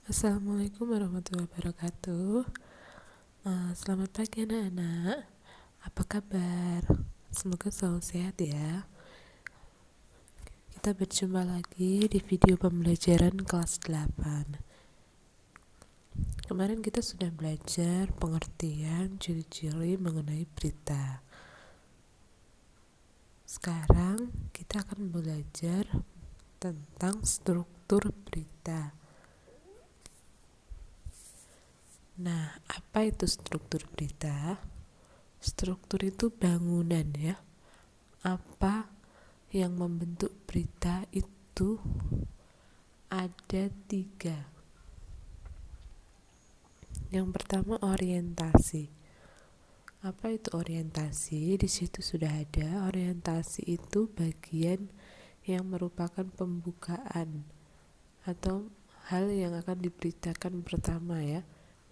Assalamualaikum warahmatullahi wabarakatuh. Selamat pagi anak-anak. Apa kabar? Semoga selalu sehat ya. Kita berjumpa lagi di video pembelajaran kelas 8. Kemarin kita sudah belajar pengertian ciri-ciri mengenai berita. Sekarang kita akan belajar tentang struktur berita. Nah, apa itu struktur berita? Struktur itu bangunan ya. Apa yang membentuk berita itu ada 3. Yang pertama orientasi. Apa itu orientasi? Di situ sudah ada. Orientasi itu bagian yang merupakan pembukaan atau hal yang akan diberitakan pertama ya.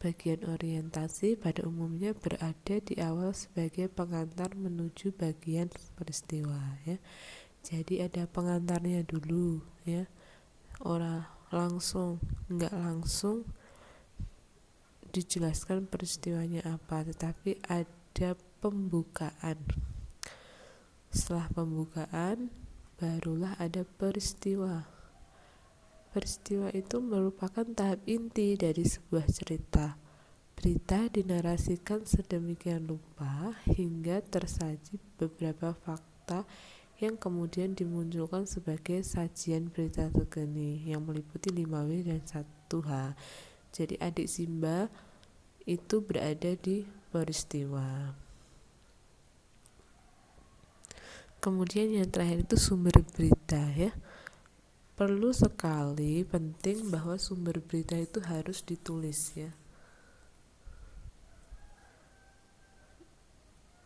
Bagian orientasi pada umumnya berada di awal sebagai pengantar menuju bagian peristiwa ya. Jadi ada pengantarnya dulu ya. Nggak langsung dijelaskan peristiwanya apa, tetapi ada pembukaan. Setelah pembukaan barulah ada peristiwa. Peristiwa itu merupakan tahap inti dari sebuah cerita. Berita dinarasikan sedemikian rupa hingga tersaji beberapa fakta yang kemudian dimunculkan sebagai sajian berita terkini yang meliputi 5W dan 1H. Jadi adik Simba itu berada di peristiwa. Kemudian yang terakhir itu sumber berita ya. Perlu sekali penting bahwa sumber berita itu harus ditulis ya.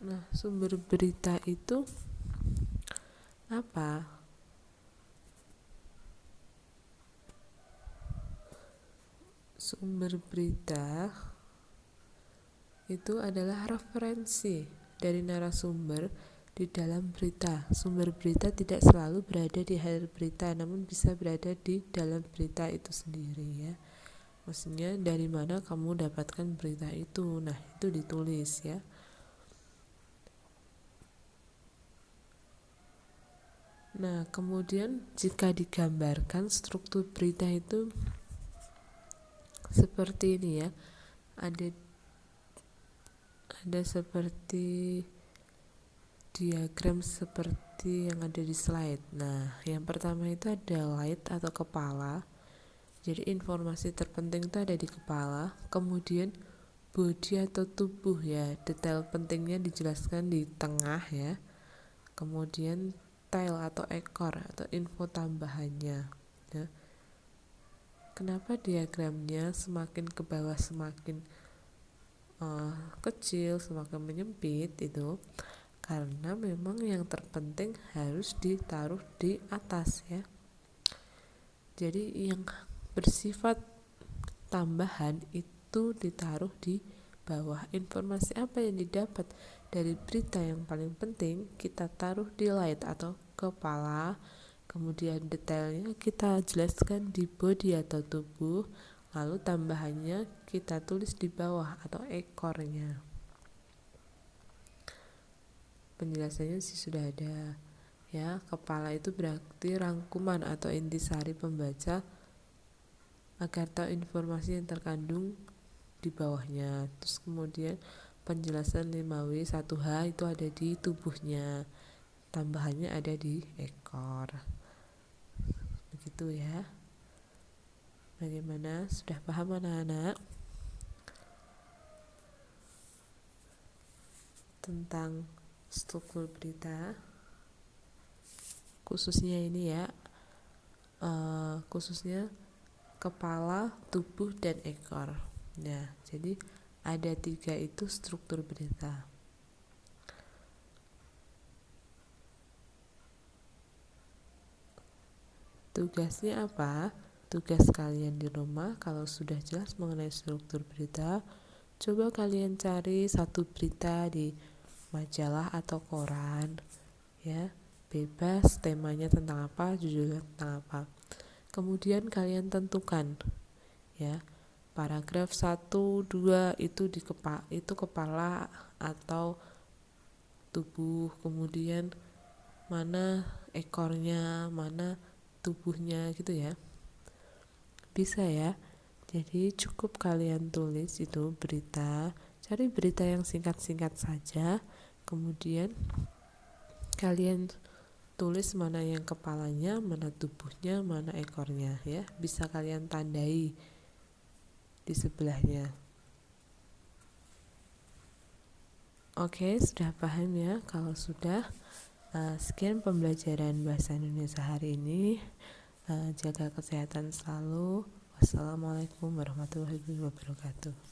Nah, sumber berita itu apa? Sumber berita itu adalah referensi dari narasumber di dalam berita. Sumber berita tidak selalu berada di akhir berita, namun bisa berada di dalam berita itu sendiri ya. Maksudnya dari mana kamu dapatkan berita itu. Nah, itu ditulis ya. Nah, kemudian jika digambarkan struktur berita itu seperti ini ya. Ada seperti diagram seperti yang ada di slide. Nah, yang pertama itu ada light atau kepala. Jadi informasi terpenting itu ada di kepala. Kemudian body atau tubuh ya, detail pentingnya dijelaskan di tengah ya. Kemudian tail atau ekor atau info tambahannya ya. Kenapa diagramnya semakin ke bawah semakin kecil, semakin menyempit itu? Karena memang yang terpenting harus ditaruh di atas ya. Jadi yang bersifat tambahan itu ditaruh di bawah. Informasi apa yang didapat dari berita yang paling penting kita taruh di light atau kepala. Kemudian detailnya kita jelaskan di body atau tubuh. Lalu tambahannya kita tulis di bawah atau ekornya. Penjelasannya sih sudah ada ya. Kepala itu berarti rangkuman atau intisari pembaca agar tahu informasi yang terkandung di bawahnya. Terus kemudian penjelasan 5W 1H itu ada di tubuhnya, tambahannya ada di ekor. Begitu ya. Bagaimana? Sudah paham anak-anak tentang struktur berita? Khususnya ini ya, khususnya kepala, tubuh, dan ekor. Nah, jadi ada 3 itu struktur berita. Tugasnya apa? Tugas kalian di rumah kalau sudah jelas mengenai struktur berita, coba kalian cari satu berita di majalah atau koran ya, bebas temanya tentang apa, judulnya tentang apa. Kemudian kalian tentukan ya. Paragraf 1, 2 itu itu kepala atau tubuh, kemudian mana ekornya, mana tubuhnya gitu ya. Bisa ya. Jadi cukup kalian tulis itu berita, cari berita yang singkat-singkat saja, kemudian kalian tulis mana yang kepalanya, mana tubuhnya, mana ekornya ya. Bisa kalian tandai di sebelahnya. Oke, sudah paham ya? Kalau sudah, sekian pembelajaran bahasa Indonesia hari ini. Jaga kesehatan selalu. Wassalamualaikum warahmatullahi wabarakatuh.